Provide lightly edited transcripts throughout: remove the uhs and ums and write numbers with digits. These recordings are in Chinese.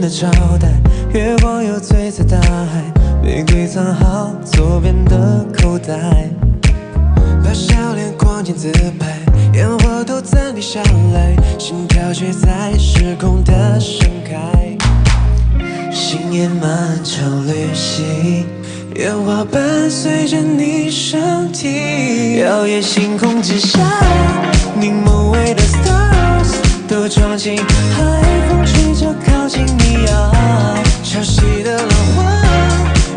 的招待，月光又醉在大海，玫瑰藏好左边的口袋，把笑脸光进自拍，烟火都暂停下来，心跳却在失控的盛开。星夜漫长旅行，烟花伴随着你身体，摇曳星空之下，凝眸微的 stars 都装进海风吹着靠近你啊，潮汐的浪花，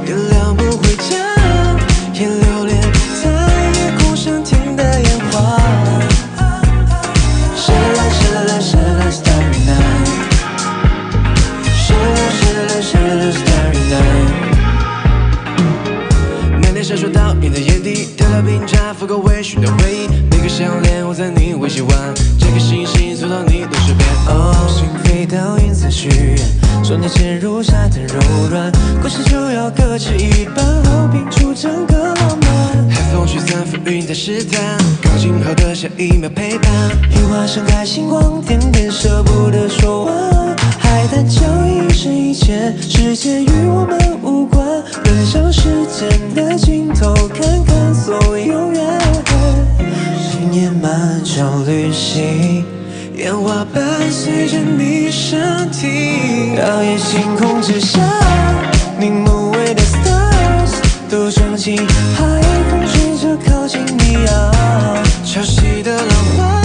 月亮不会降，也留恋在夜空上天的烟花。Starry night， Starry night。那年闪烁到你的眼底，调调冰茶，覆盖微醺的回忆。那个项链，我在你微笑完，这个星星走到你的身边。哦，心飞到云彩许愿，双脚嵌入沙滩柔软，故事就要各执一半，好拼出整个浪漫。海风吹散浮云在试探，靠近后的下一秒陪伴，樱花盛开星光点点，舍不得说完。海滩交易是一切，世界与我们无关，奔向时间的尽头，看看所谓永远。星夜漫长旅行，烟花伴随着你身体，摇曳星空之下，凝眸微的 stars 都装进海风吹着靠近你啊，潮汐的浪花，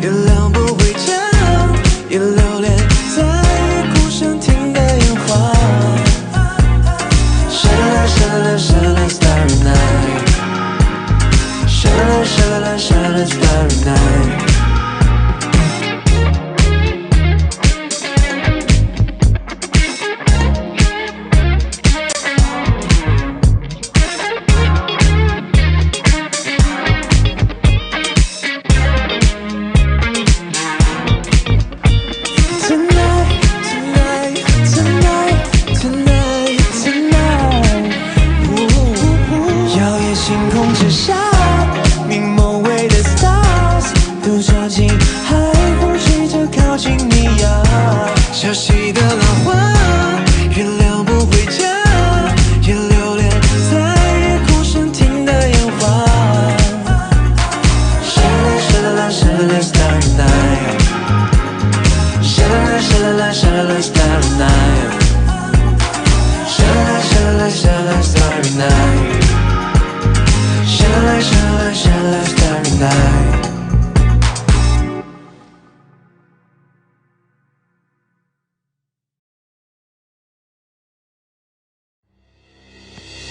月亮不会降，也留